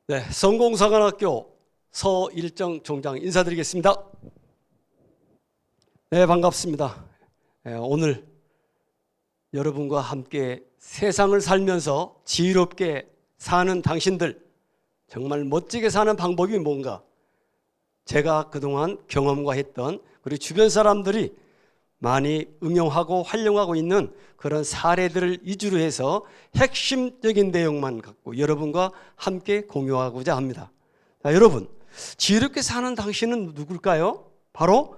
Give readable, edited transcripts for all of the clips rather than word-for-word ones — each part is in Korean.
네, 성공사관학교 서일정 총장 인사드리겠습니다. 네, 반갑습니다. 오늘 여러분과 함께 세상을 살면서 지혜롭게 사는 당신들, 정말 멋지게 사는 방법이 뭔가, 제가 그동안 경험과 했던, 그리고 주변 사람들이 많이 응용하고 활용하고 있는 그런 사례들을 위주로 해서 핵심적인 내용만 갖고 여러분과 함께 공유하고자 합니다. 자, 여러분, 지혜롭게 사는 당신은 누굴까요? 바로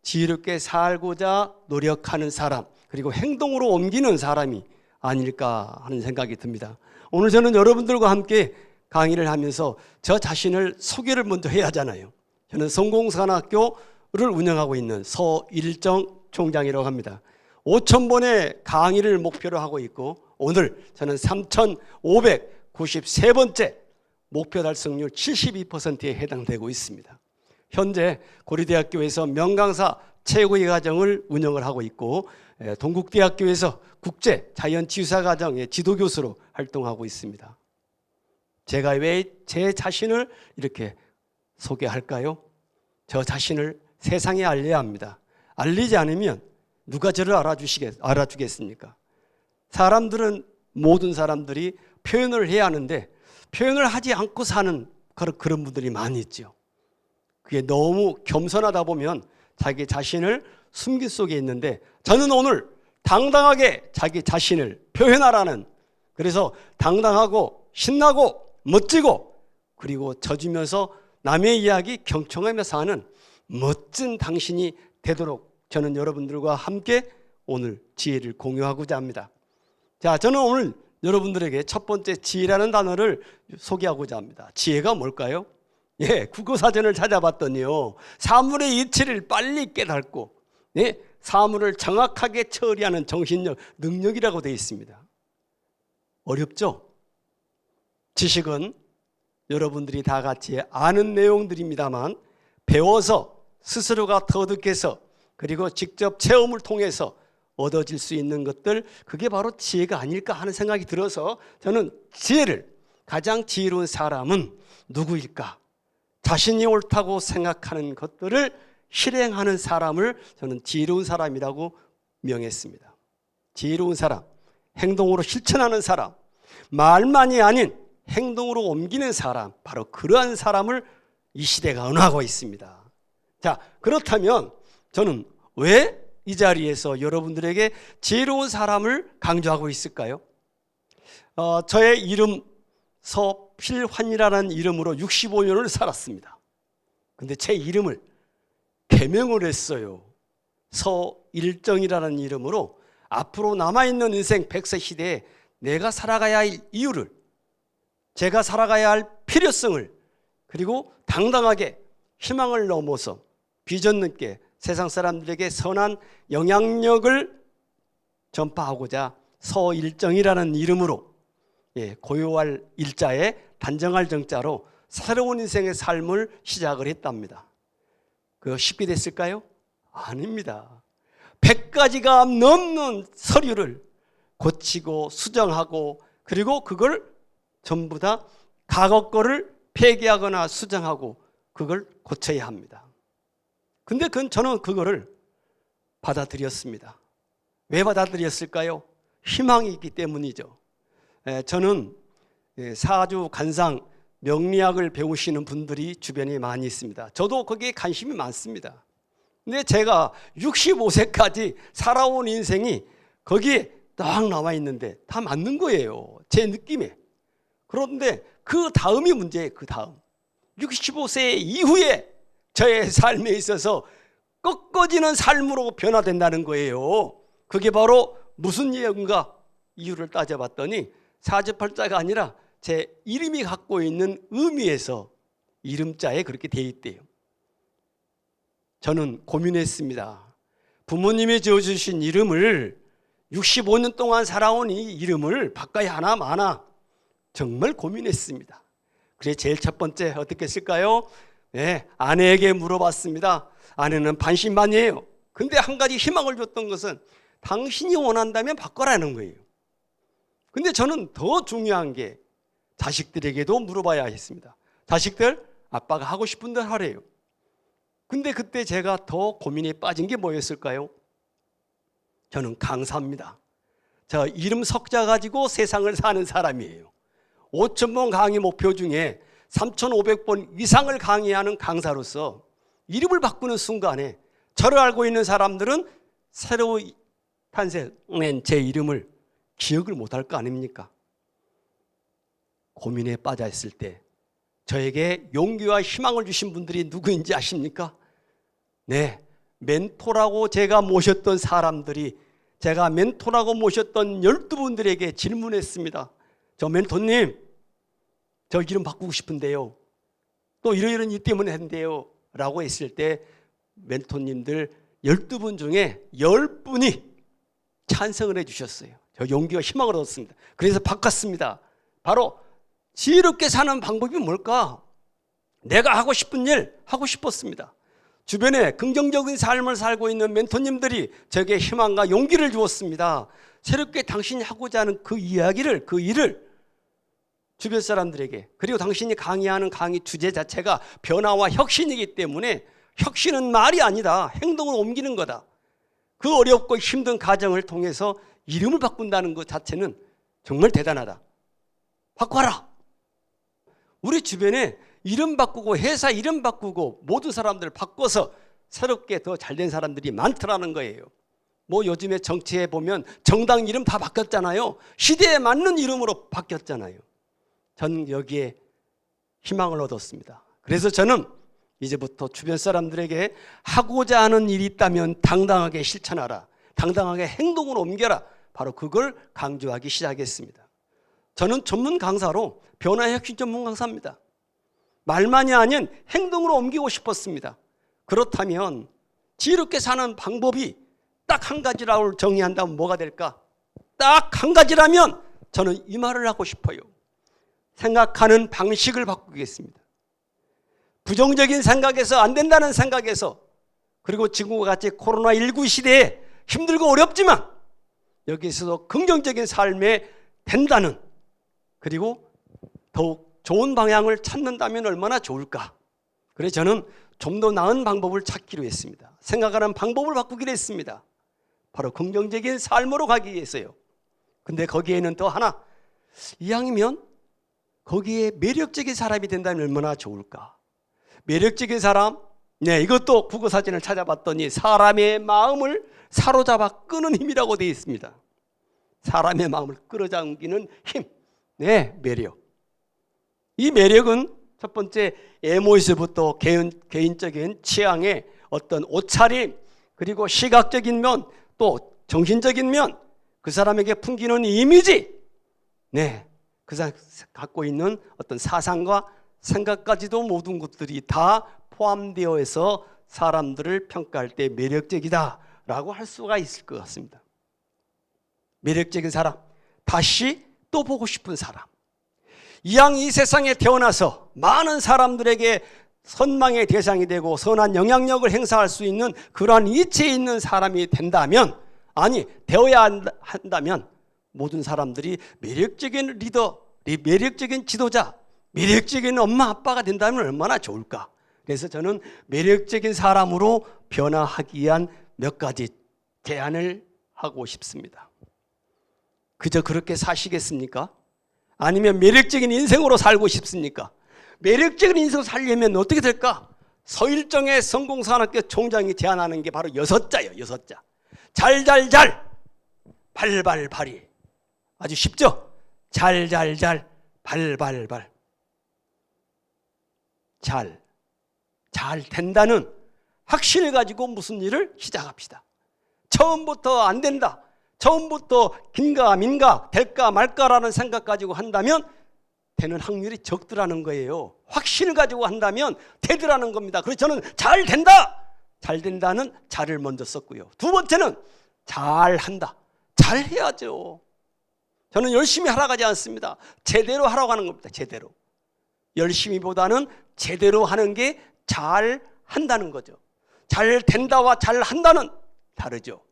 지혜롭게 살고자 노력하는 사람, 그리고 행동으로 옮기는 사람이 아닐까 하는 생각이 듭니다. 오늘 저는 여러분들과 함께 강의를 하면서 저 자신을 소개를 먼저 해야 하잖아요. 저는 성공사관학교를 운영하고 있는 서일정 총장이라고 합니다. 5,000번의 강의를 목표로 하고 있고, 오늘 저는 3,593번째 목표 달성률 72%에 해당되고 있습니다. 현재 고려대학교에서 명강사 최고의 과정을 운영을 하고 있고, 동국대학교에서 국제 자연치유사 과정의 지도교수로 활동하고 있습니다. 제가 왜 제 자신을 이렇게 소개할까요? 저 자신을 세상에 알려야 합니다. 알리지 않으면 누가 저를 알아주겠습니까? 사람들은, 모든 사람들이 표현을 해야 하는데 표현을 하지 않고 사는 그런 분들이 많이 있죠. 그게 너무 겸손하다 보면 자기 자신을 숨길 속에 있는데, 저는 오늘 당당하게 자기 자신을 표현하라는, 그래서 당당하고 신나고 멋지고, 그리고 져주면서 남의 이야기 경청하며 사는 멋진 당신이 되도록 저는 여러분들과 함께 오늘 지혜를 공유하고자 합니다. 자, 저는 오늘 여러분들에게 첫 번째 지혜라는 단어를 소개하고자 합니다. 지혜가 뭘까요? 국어사전을 찾아봤더니요, 사물의 이치를 빨리 깨닫고 사물을 정확하게 처리하는 정신력, 능력이라고 되어 있습니다. 어렵죠? 지식은 여러분들이 다 같이 아는 내용들입니다만, 배워서 스스로가 터득해서, 그리고 직접 체험을 통해서 얻어질 수 있는 것들, 그게 바로 지혜가 아닐까 하는 생각이 들어서 저는 지혜를, 가장 지혜로운 사람은 누구일까? 자신이 옳다고 생각하는 것들을 실행하는 사람을 저는 지혜로운 사람이라고 명했습니다. 지혜로운 사람, 행동으로 실천하는 사람, 말만이 아닌 행동으로 옮기는 사람, 바로 그러한 사람을 이 시대가 언하고 있습니다. 자, 그렇다면 저는 왜 이 자리에서 여러분들에게 지혜로운 사람을 강조하고 있을까요? 저의 이름 서필환이라는 이름으로 65년을 살았습니다. 근데 제 이름을 개명을 했어요. 서일정이라는 이름으로 앞으로 남아있는 인생 100세 시대에 내가 살아가야 할 이유를, 제가 살아가야 할 필요성을, 그리고 당당하게 희망을 넘어서 비전 있게 세상 사람들에게 선한 영향력을 전파하고자 서일정이라는 이름으로, 고요할 일자에 단정할 정자로 새로운 인생의 삶을 시작을 했답니다. 그거 쉽게 됐을까요? 아닙니다. 100가지가 넘는 서류를 고치고 수정하고, 그리고 그걸 전부 다 과거 거를 폐기하거나 수정하고 그걸 고쳐야 합니다. 근데 저는 그거를 받아들였습니다. 왜 받아들였을까요? 희망이 있기 때문이죠. 저는 사주, 간상, 명리학을 배우시는 분들이 주변에 많이 있습니다. 저도 거기에 관심이 많습니다. 근데 제가 65세까지 살아온 인생이 거기에 딱 나와 있는데 다 맞는 거예요, 제 느낌에. 그런데 그 다음이 문제예요. 그 다음 65세 이후에 저의 삶에 있어서 꺾어지는 삶으로 변화된다는 거예요. 그게 바로 무슨 이유인가? 이유를 따져봤더니 사주팔자가 아니라 제 이름이 갖고 있는 의미에서 이름자에 그렇게 돼 있대요. 저는 고민했습니다. 부모님이 지어주신 이름을 65년 동안 살아온 이 이름을 바꿔야 하나 마나 정말 고민했습니다. 그래 제일 첫 번째 어떻게 했을까요? 아내에게 물어봤습니다. 아내는 반신반의해요. 근데 한 가지 희망을 줬던 것은 당신이 원한다면 바꿔라는 거예요. 근데 저는 더 중요한 게 자식들에게도 물어봐야 했습니다. 자식들, 아빠가 하고 싶은 대로 하래요. 근데 그때 제가 더 고민에 빠진 게 뭐였을까요? 저는 강사입니다. 저 이름 석자 가지고 세상을 사는 사람이에요. 5,000번 강의 목표 중에 3,500번 이상을 강의하는 강사로서 이름을 바꾸는 순간에 저를 알고 있는 사람들은 새로 탄생된 제 이름을 기억을 못할 거 아닙니까? 고민에 빠져 있을 때 저에게 용기와 희망을 주신 분들이 누구인지 아십니까? 네, 멘토라고 제가 모셨던 사람들이, 제가 멘토라고 모셨던 12분들에게 질문했습니다. 저 멘토님, 저 이름 바꾸고 싶은데요, 또 이러이런 일 때문에 한대요 라고 했을 때 멘토님들 12분 중에 10분이 찬성을 해주셨어요. 저 용기와 희망을 얻었습니다. 그래서 바꿨습니다. 바로 지혜롭게 사는 방법이 뭘까? 내가 하고 싶은 일 하고 싶었습니다. 주변에 긍정적인 삶을 살고 있는 멘토님들이 저에게 희망과 용기를 주었습니다. 새롭게 당신이 하고자 하는 그 이야기를, 그 일을 주변 사람들에게, 그리고 당신이 강의하는 강의 주제 자체가 변화와 혁신이기 때문에 혁신은 말이 아니다, 행동으로 옮기는 거다. 그 어렵고 힘든 과정을 통해서 이름을 바꾼다는 것 자체는 정말 대단하다. 바꿔라. 우리 주변에 이름 바꾸고 회사 이름 바꾸고 모든 사람들 바꿔서 새롭게 더 잘된 사람들이 많더라는 거예요. 뭐 요즘에 정치에 보면 정당 이름 다 바뀌었잖아요. 시대에 맞는 이름으로 바뀌었잖아요. 저는 여기에 희망을 얻었습니다. 그래서 저는 이제부터 주변 사람들에게 하고자 하는 일이 있다면 당당하게 실천하라, 당당하게 행동으로 옮겨라, 바로 그걸 강조하기 시작했습니다. 저는 전문 강사로 변화 혁신 전문 강사입니다. 말만이 아닌 행동으로 옮기고 싶었습니다. 그렇다면 지혜롭게 사는 방법이 딱 한 가지라고 정의한다면 뭐가 될까? 딱 한 가지라면 저는 이 말을 하고 싶어요. 생각하는 방식을 바꾸겠습니다. 부정적인 생각에서, 안 된다는 생각에서, 그리고 지금과 같이 코로나19 시대에 힘들고 어렵지만 여기서도 긍정적인 삶에 된다는, 그리고 더욱 좋은 방향을 찾는다면 얼마나 좋을까. 그래서 저는 좀 더 나은 방법을 찾기로 했습니다. 생각하는 방법을 바꾸기로 했습니다. 바로 긍정적인 삶으로 가기 위해서요. 근데 거기에는 또 하나, 이왕이면 거기에 매력적인 사람이 된다면 얼마나 좋을까. 매력적인 사람, 네, 이것도 국어사전을 찾아봤더니 사람의 마음을 사로잡아 끄는 힘이라고 되어 있습니다. 사람의 마음을 끌어당기는 힘, 네, 매력. 이 매력은 첫 번째 외모에서부터 개인적인 취향의 어떤 옷차림, 그리고 시각적인 면, 또 정신적인 면, 그 사람에게 풍기는 이미지, 네, 그 사람 갖고 있는 어떤 사상과 생각까지도 모든 것들이 다 포함되어 있어 사람들을 평가할 때 매력적이다라고 할 수가 있을 것 같습니다. 매력적인 사람, 다시 또 보고 싶은 사람. 이왕 이 세상에 태어나서 많은 사람들에게 선망의 대상이 되고 선한 영향력을 행사할 수 있는 그러한 이치에 있는 사람이 된다면, 아니 되어야 한다면 모든 사람들이 매력적인 리더, 매력적인 지도자, 매력적인 엄마 아빠가 된다면 얼마나 좋을까. 그래서 저는 매력적인 사람으로 변화하기 위한 몇 가지 제안을 하고 싶습니다. 그저 그렇게 사시겠습니까? 아니면 매력적인 인생으로 살고 싶습니까? 매력적인 인생을 살려면 어떻게 될까? 서일정의 성공산업계 총장이 제안하는 게 바로 6자예요. 6자. 잘잘잘, 발발발이. 아주 쉽죠? 잘잘잘, 발발발. 잘 된다는 확신을 가지고 무슨 일을 시작합시다. 처음부터 안 된다, 처음부터 긴가민가, 될까 말까라는 생각 가지고 한다면 되는 확률이 적더라는 거예요. 확신을 가지고 한다면 되더라는 겁니다. 그래서 저는 잘 된다, 잘 된다는 잘을 먼저 썼고요. 두 번째는 잘한다, 잘해야죠. 저는 열심히 하라고 하지 않습니다. 제대로 하라고 하는 겁니다. 제대로. 열심히보다는 제대로 하는 게 잘한다는 거죠. 잘 된다와 잘 한다는 다르죠.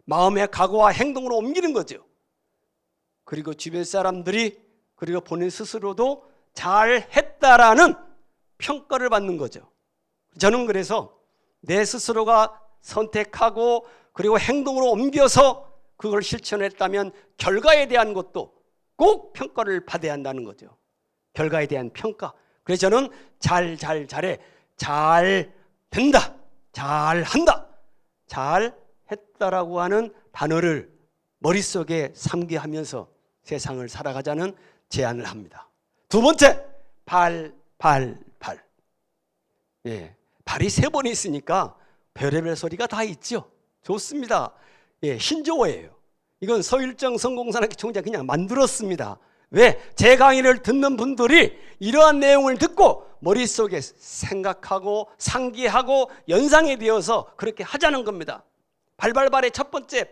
마음의 각오와 행동으로 옮기는 거죠. 그리고 주변 사람들이 그리고 본인 스스로도 잘했다라는 평가를 받는 거죠. 저는 그래서 내 스스로가 선택하고 그리고 행동으로 옮겨서 그걸 실천했다면 결과에 대한 것도 꼭 평가를 받아야 한다는 거죠. 결과에 대한 평가. 그래서 저는 잘해, 잘 된다, 잘한다, 잘했다라고 하는 단어를 머릿속에 상기하면서 세상을 살아가자는 제안을 합니다. 두 번째, 발. 예, 발이 3번 있으니까 별의별 소리가 다 있죠. 좋습니다. 예, 신조어예요. 이건 서일정 성공산학회 총재가 그냥 만들었습니다. 왜? 제 강의를 듣는 분들이 이러한 내용을 듣고 머릿속에 생각하고 상기하고 연상이 되어서 그렇게 하자는 겁니다. 발발발의 첫 번째,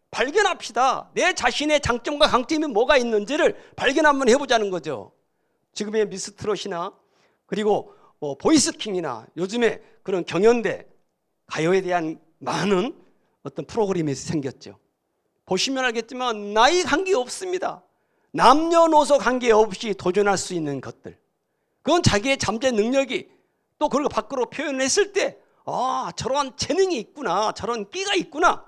발견합시다. 내 자신의 장점과 강점이 뭐가 있는지를 발견 한번 해보자는 거죠. 지금의 미스트롯이나 그리고 보이스킹이나 요즘에 그런 경연대 가요에 대한 많은 어떤 프로그램이 생겼죠. 보시면 알겠지만 나이 관계 없습니다. 남녀노소 관계 없이 도전할 수 있는 것들, 그건 자기의 잠재 능력이 또 그걸 밖으로 표현했을 때 저러한 재능이 있구나, 저런 끼가 있구나,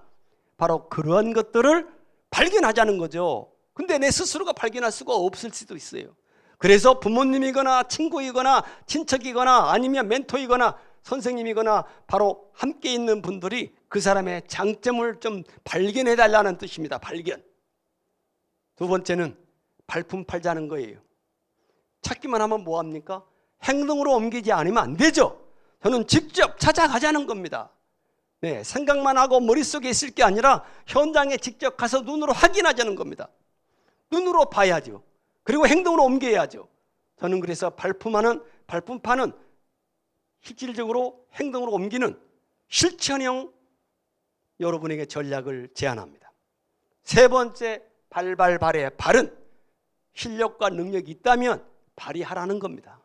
바로 그러한 것들을 발견하자는 거죠. 근데 내 스스로가 발견할 수가 없을 수도 있어요. 그래서 부모님이거나 친구이거나 친척이거나 아니면 멘토이거나 선생님이거나 바로 함께 있는 분들이 그 사람의 장점을 좀 발견해 달라는 뜻입니다. 발견. 두 번째는 발품 팔자는 거예요. 찾기만 하면 뭐합니까? 행동으로 옮기지 않으면 안 되죠. 저는 직접 찾아가자는 겁니다. 네, 생각만 하고 머릿속에 있을 게 아니라 현장에 직접 가서 눈으로 확인하자는 겁니다. 눈으로 봐야죠. 그리고 행동으로 옮겨야죠. 저는 그래서 발품 파는 실질적으로 행동으로 옮기는 실천형 여러분에게 전략을 제안합니다. 세 번째, 발의 발은 실력과 능력이 있다면 발휘하라는 겁니다.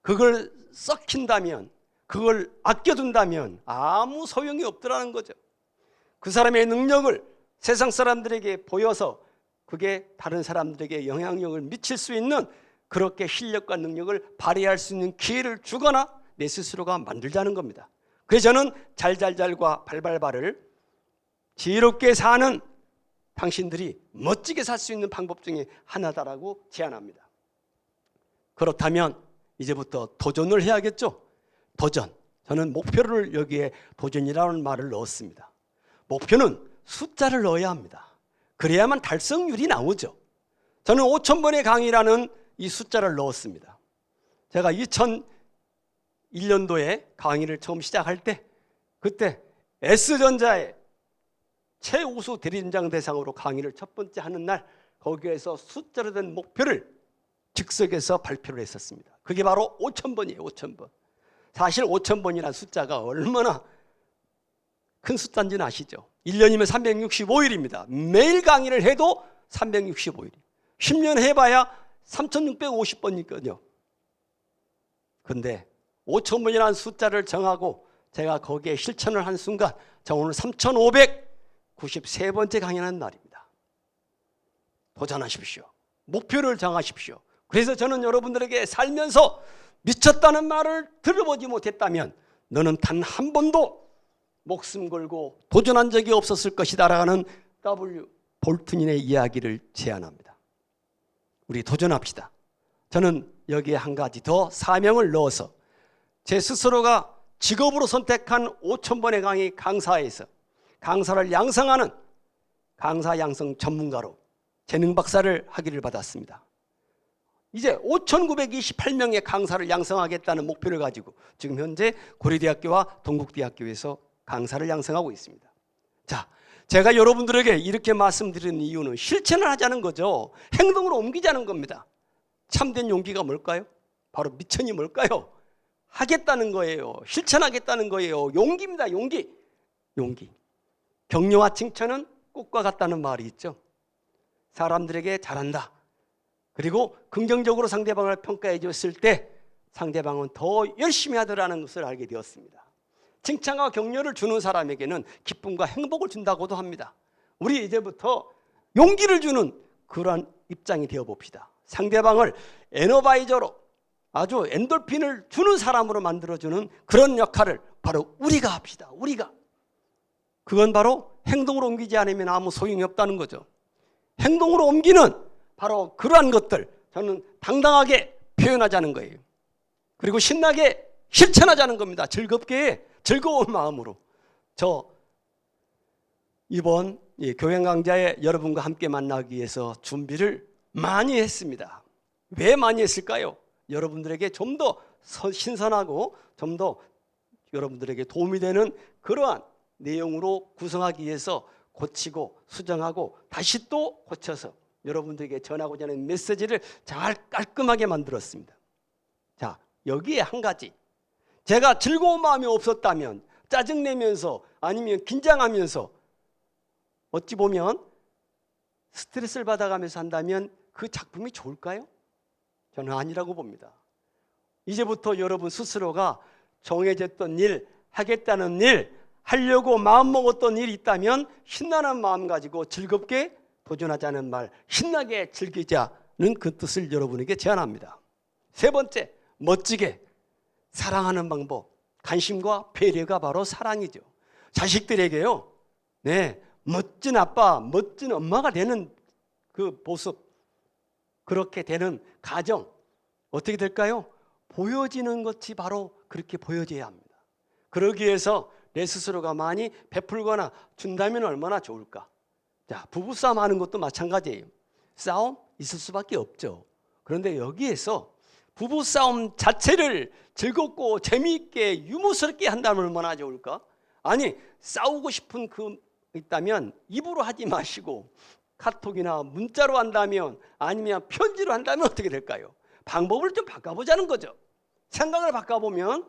그걸 썩힌다면, 그걸 아껴둔다면 아무 소용이 없더라는 거죠. 그 사람의 능력을 세상 사람들에게 보여서 그게 다른 사람들에게 영향력을 미칠 수 있는 그렇게 실력과 능력을 발휘할 수 있는 기회를 주거나 내 스스로가 만들자는 겁니다. 그래서 저는 잘과 발을 지혜롭게 사는 당신들이 멋지게 살 수 있는 방법 중에 하나다라고 제안합니다. 그렇다면 이제부터 도전을 해야겠죠. 도전. 저는 목표를 여기에 도전이라는 말을 넣었습니다. 목표는 숫자를 넣어야 합니다. 그래야만 달성률이 나오죠. 저는 5,000번의 강의라는 이 숫자를 넣었습니다. 제가 2001년도에 강의를 처음 시작할 때 그때 S전자의 최우수 대리인장 대상으로 강의를 첫 번째 하는 날 거기에서 숫자로 된 목표를 즉석에서 발표를 했었습니다. 그게 바로 5,000번이에요. 5,000번. 사실 5,000번이라는 숫자가 얼마나 큰 숫자인지는 아시죠? 1년이면 365일입니다. 매일 강의를 해도 365일. 10년 해봐야 3,650번이거든요. 근데 5,000번이라는 숫자를 정하고 제가 거기에 실천을 한 순간 저 오늘 3,593번째 강연하는 날입니다. 도전하십시오. 목표를 정하십시오. 그래서 저는 여러분들에게 살면서 미쳤다는 말을 들어보지 못했다면 너는 단 한 번도 목숨 걸고 도전한 적이 없었을 것이다 라는 W. 볼튼의 이야기를 제안합니다. 우리 도전합시다. 저는 여기에 한 가지 더 사명을 넣어서 제 스스로가 직업으로 선택한 5,000번의 강의 강사에서 강사를 양성하는 강사 양성 전문가로 재능 박사를 학위를 받았습니다. 이제 5,928명의 강사를 양성하겠다는 목표를 가지고 지금 현재 고려대학교와 동국대학교에서 강사를 양성하고 있습니다. 자, 제가 여러분들에게 이렇게 말씀드리는 이유는 실천을 하자는 거죠. 행동으로 옮기자는 겁니다. 참된 용기가 뭘까요? 바로 미천이 뭘까요? 하겠다는 거예요. 실천하겠다는 거예요. 용기입니다. 용기. 격려와 칭찬은 꽃과 같다는 말이 있죠. 사람들에게 잘한다. 그리고 긍정적으로 상대방을 평가해 줬을 때 상대방은 더 열심히 하더라는 것을 알게 되었습니다. 칭찬과 격려를 주는 사람에게는 기쁨과 행복을 준다고도 합니다. 우리 이제부터 용기를 주는 그러한 입장이 되어 봅시다. 상대방을 에너바이저로 아주 엔돌핀을 주는 사람으로 만들어주는 그런 역할을 바로 우리가 합시다. 우리가. 그건 바로 행동으로 옮기지 않으면 아무 소용이 없다는 거죠. 행동으로 옮기는 바로 그러한 것들 저는 당당하게 표현하자는 거예요. 그리고 신나게 실천하자는 겁니다. 즐겁게 즐거운 마음으로. 저 이번 교양 강좌에 여러분과 함께 만나기 위해서 준비를 많이 했습니다. 왜 많이 했을까요? 여러분들에게 좀 더 신선하고 좀 더 여러분들에게 도움이 되는 그러한 내용으로 구성하기 위해서 고치고 수정하고 다시 또 고쳐서 여러분들에게 전하고자 하는 메시지를 잘 깔끔하게 만들었습니다. 자, 여기에 한 가지. 제가 즐거운 마음이 없었다면 짜증내면서 아니면 긴장하면서 어찌 보면 스트레스를 받아가면서 한다면 그 작품이 좋을까요? 저는 아니라고 봅니다. 이제부터 여러분 스스로가 정해졌던 일, 하겠다는 일, 하려고 마음먹었던 일이 있다면 신나는 마음 가지고 즐겁게 도전하자는 말, 신나게 즐기자는 그 뜻을 여러분에게 제안합니다. 세 번째, 멋지게 사랑하는 방법, 관심과 배려가 바로 사랑이죠. 자식들에게요, 멋진 아빠, 멋진 엄마가 되는 그 모습, 그렇게 되는 가정 어떻게 될까요? 보여지는 것이 바로 그렇게 보여져야 합니다. 그러기 위해서 내 스스로가 많이 베풀거나 준다면 얼마나 좋을까? 자, 부부싸움 하는 것도 마찬가지예요. 싸움 있을 수밖에 없죠. 그런데 여기에서 부부싸움 자체를 즐겁고 재미있게 유머스럽게 한다면 얼마나 좋을까? 아니, 싸우고 싶은 그 있다면 입으로 하지 마시고 카톡이나 문자로 한다면 아니면 편지로 한다면 어떻게 될까요? 방법을 좀 바꿔보자는 거죠. 생각을 바꿔보면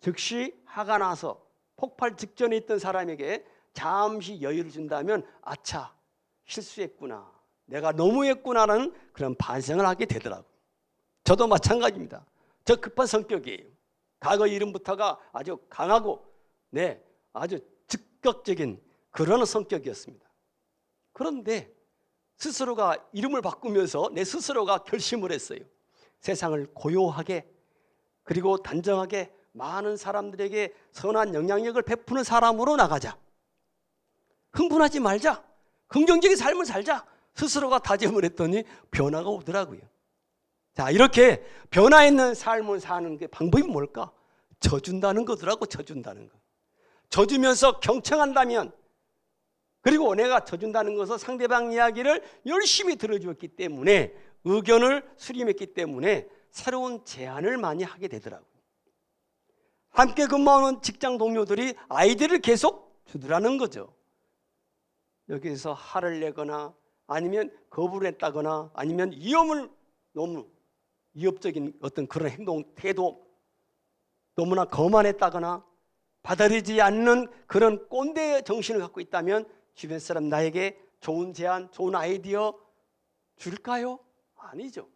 즉시 화가 나서 폭발 직전에 있던 사람에게 잠시 여유를 준다면 아차, 실수했구나, 내가 너무했구나라는 그런 반성을 하게 되더라고요. 저도 마찬가지입니다. 저 급한 성격이에요. 과거 이름부터가 아주 강하고 아주 즉각적인 그런 성격이었습니다. 그런데 스스로가 이름을 바꾸면서 내 스스로가 결심을 했어요. 세상을 고요하게 그리고 단정하게 많은 사람들에게 선한 영향력을 베푸는 사람으로 나가자. 흥분하지 말자. 긍정적인 삶을 살자. 스스로가 다짐을 했더니 변화가 오더라고요. 자, 이렇게 변화 있는 삶을 사는 게 방법이 뭘까? 져준다는 거더라고. 져준다는 거. 져주면서 경청한다면, 그리고 내가 져준다는 것은 상대방 이야기를 열심히 들어주었기 때문에, 의견을 수렴했기 때문에 새로운 제안을 많이 하게 되더라고요. 함께 근무하는 직장 동료들이 아이디어를 계속 주더라는 거죠. 여기서 화를 내거나 아니면 거부를 했다거나 아니면 너무 위협적인 어떤 그런 행동, 태도, 너무나 거만했다거나 받아들이지 않는 그런 꼰대 정신을 갖고 있다면 주변 사람 나에게 좋은 제안, 좋은 아이디어 줄까요? 아니죠.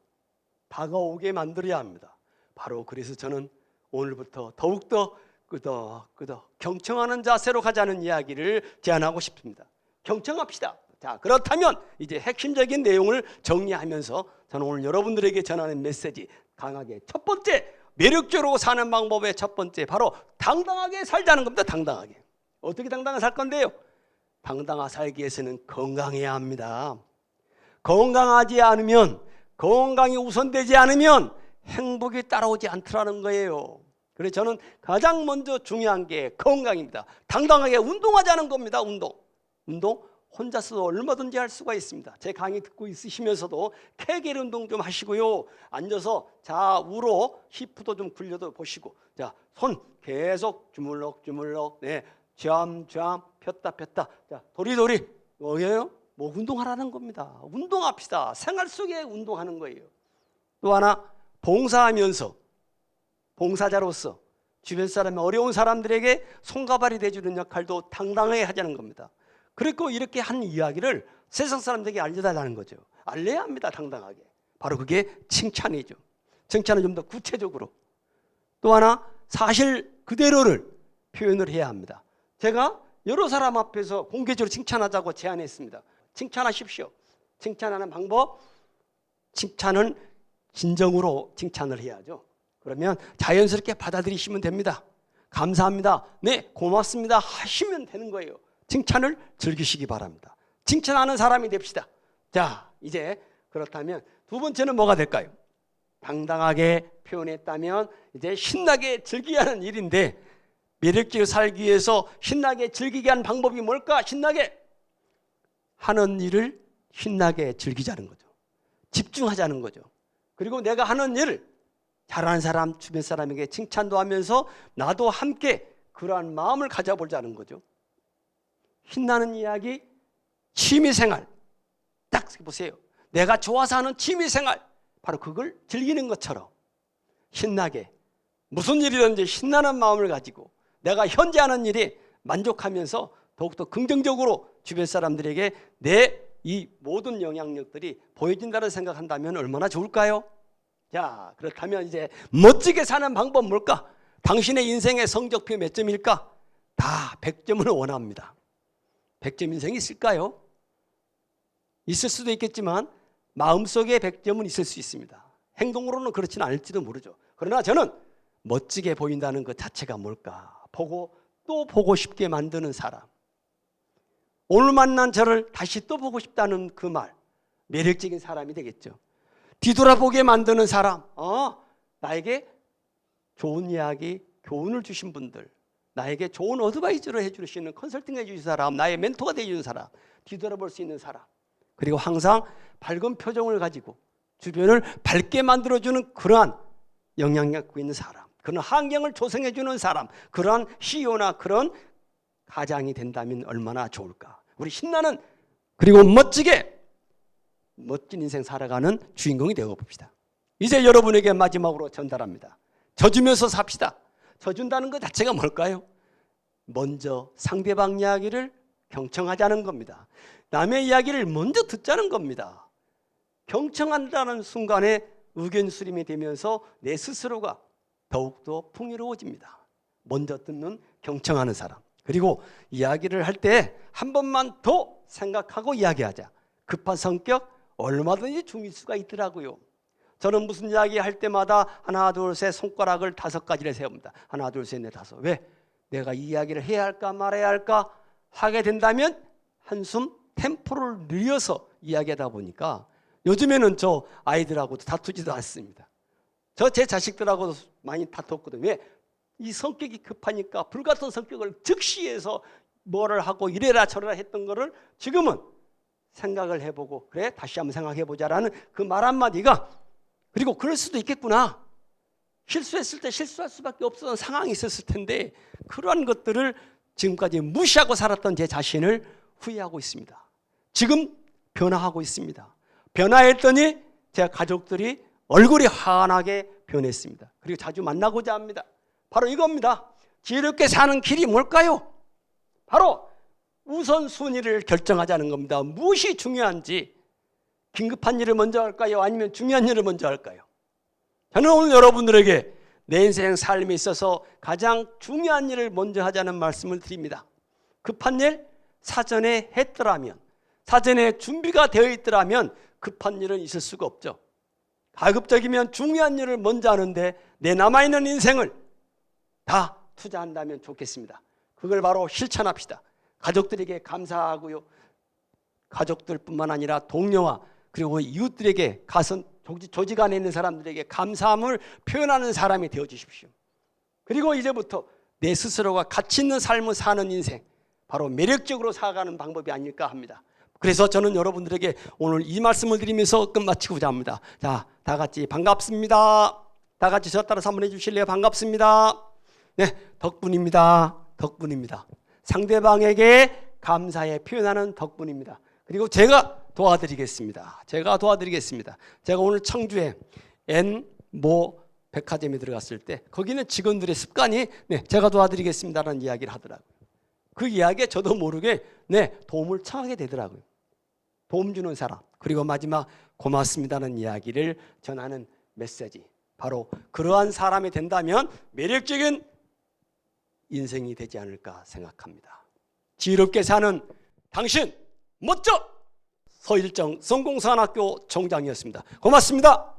다가오게 만들어야 합니다. 바로 그래서 저는 오늘부터 더욱더 끄덕끄덕 경청하는 자세로 가자는 이야기를 제안하고 싶습니다. 경청합시다. 자, 그렇다면 이제 핵심적인 내용을 정리하면서 저는 오늘 여러분들에게 전하는 메시지, 강하게 첫 번째, 매력적으로 사는 방법의 첫 번째, 바로 당당하게 살자는 겁니다. 당당하게. 어떻게 당당하게 살 건데요? 당당하게 살기 위해서는 건강해야 합니다. 건강하지 않으면, 건강이 우선되지 않으면 행복이 따라오지 않더라는 거예요. 그래서 저는 가장 먼저 중요한 게 건강입니다. 당당하게 운동하자는 겁니다. 운동 혼자서도 얼마든지 할 수가 있습니다. 제 강의 듣고 있으시면서도 케겔 운동 좀 하시고요. 앉아서 좌우로 히프도 좀 굴려도 보시고, 자, 손 계속 주물럭주물럭, 쟈 폈다. 자, 도리도리. 뭐예요? 뭐 운동하라는 겁니다. 운동합시다. 생활 속에 운동하는 거예요. 또 하나, 봉사하면서 봉사자로서 주변 사람, 어려운 사람들에게 손가발이 돼주는 역할도 당당하게 하자는 겁니다. 그리고 이렇게 한 이야기를 세상 사람들에게 알려달라는 거죠. 알려야 합니다. 당당하게. 바로 그게 칭찬이죠. 칭찬은 좀 더 구체적으로. 또 하나, 사실 그대로를 표현을 해야 합니다. 제가 여러 사람 앞에서 공개적으로 칭찬하자고 제안했습니다. 칭찬하십시오. 칭찬하는 방법, 칭찬은 진정으로 칭찬을 해야죠. 그러면 자연스럽게 받아들이시면 됩니다. 감사합니다. 네, 고맙습니다. 하시면 되는 거예요. 칭찬을 즐기시기 바랍니다. 칭찬하는 사람이 됩시다. 자, 이제 그렇다면 두 번째는 뭐가 될까요? 당당하게 표현했다면 이제 신나게 즐기게 하는 일인데, 매력적으로 살기 위해서 신나게 즐기게 하는 방법이 뭘까? 신나게 하는 일을 신나게 즐기자는 거죠. 집중하자는 거죠. 그리고 내가 하는 일을 잘하는 사람, 주변 사람에게 칭찬도 하면서 나도 함께 그러한 마음을 가져보자는 거죠. 신나는 이야기, 취미생활. 딱 보세요. 내가 좋아서 하는 취미생활, 바로 그걸 즐기는 것처럼 신나게 무슨 일이든지 신나는 마음을 가지고 내가 현재 하는 일에 만족하면서 더욱더 긍정적으로 주변 사람들에게 내 이 모든 영향력들이 보여진다는 생각한다면 얼마나 좋을까요? 자, 그렇다면 이제 멋지게 사는 방법 뭘까? 당신의 인생의 성적표 몇 점일까? 다 100점을 원합니다. 100점 인생이 있을까요? 있을 수도 있겠지만 마음속에 100점은 있을 수 있습니다. 행동으로는 그렇지는 않을지도 모르죠. 그러나 저는 멋지게 보인다는 것 자체가 뭘까? 보고 또 보고 싶게 만드는 사람. 오늘 만난 저를 다시 또 보고 싶다는 그 말. 매력적인 사람이 되겠죠. 뒤돌아보게 만드는 사람. 나에게 좋은 이야기, 교훈을 주신 분들, 나에게 좋은 어드바이저를 해주시는, 컨설팅 해주신 사람, 나의 멘토가 되어주는 사람, 뒤돌아볼 수 있는 사람, 그리고 항상 밝은 표정을 가지고 주변을 밝게 만들어주는 그러한 영향력 갖고 있는 사람, 그런 환경을 조성해주는 사람, 그러한 CEO나 그런 가장이 된다면 얼마나 좋을까. 우리 신나는, 그리고 멋지게 멋진 인생 살아가는 주인공이 되어 봅시다. 이제 여러분에게 마지막으로 전달합니다. 져주면서 삽시다. 져준다는 것 자체가 뭘까요? 먼저 상대방 이야기를 경청하자는 겁니다. 남의 이야기를 먼저 듣자는 겁니다. 경청한다는 순간에 의견 수렴이 되면서 내 스스로가 더욱더 풍요로워집니다. 먼저 듣는, 경청하는 사람. 그리고 이야기를 할 때 한 번만 더 생각하고 이야기하자. 급한 성격 얼마든지 중일 수가 있더라고요. 저는 무슨 이야기 할 때마다 하나 둘 셋 손가락을 5가지를 세웁니다. 하나 둘 셋 넷 다섯. 왜? 내가 이 이야기를 해야 할까 말아야 할까 하게 된다면 한숨 템포를 늘려서 이야기하다 보니까 요즘에는 저 아이들하고도 다투지도 않습니다. 저 제 자식들하고도 많이 다퉜거든요. 왜? 이 성격이 급하니까 불같은 성격을 즉시해서 뭐를 하고 이래라 저래라 했던 거를 지금은 생각을 해보고, 그래 다시 한번 생각해보자라는 그 말 한마디가, 그리고 그럴 수도 있겠구나, 실수했을 때 실수할 수밖에 없었던 상황이 있었을 텐데 그러한 것들을 지금까지 무시하고 살았던 제 자신을 후회하고 있습니다. 지금 변화하고 있습니다. 변화했더니 제 가족들이 얼굴이 환하게 변했습니다. 그리고 자주 만나고자 합니다. 바로 이겁니다. 지혜롭게 사는 길이 뭘까요? 바로 우선순위를 결정하자는 겁니다. 무엇이 중요한지, 긴급한 일을 먼저 할까요? 아니면 중요한 일을 먼저 할까요? 저는 오늘 여러분들에게 내 인생 삶에 있어서 가장 중요한 일을 먼저 하자는 말씀을 드립니다. 급한 일 사전에 했더라면, 사전에 준비가 되어 있더라면 급한 일은 있을 수가 없죠. 가급적이면 중요한 일을 먼저 하는데 내 남아있는 인생을 다 투자한다면 좋겠습니다. 그걸 바로 실천합시다. 가족들에게 감사하고요, 가족들뿐만 아니라 동료와 그리고 이웃들에게, 가선 조직 안에 있는 사람들에게 감사함을 표현하는 사람이 되어 주십시오. 그리고 이제부터 내 스스로가 가치 있는 삶을 사는 인생, 바로 매력적으로 살아가는 방법이 아닐까 합니다. 그래서 저는 여러분들에게 오늘 이 말씀을 드리면서 끝마치고자 합니다. 자, 다 같이 반갑습니다. 다 같이 저 따라서 한번 해주실래요? 반갑습니다. 네, 덕분입니다. 덕분입니다. 상대방에게 감사의 표현하는 덕분입니다. 그리고 제가 도와드리겠습니다. 제가 오늘 청주에 N모 백화점에 들어갔을 때 거기는 직원들의 습관이 제가 도와드리겠습니다라는 이야기를 하더라고요. 그 이야기에 저도 모르게 도움을 청하게 되더라고요. 도움 주는 사람, 그리고 마지막 고맙습니다는 이야기를 전하는 메시지, 바로 그러한 사람이 된다면 매력적인 인생이 되지 않을까 생각합니다. 지혜롭게 사는 당신, 멋져 서일정 성공사관학교 총장이었습니다. 고맙습니다.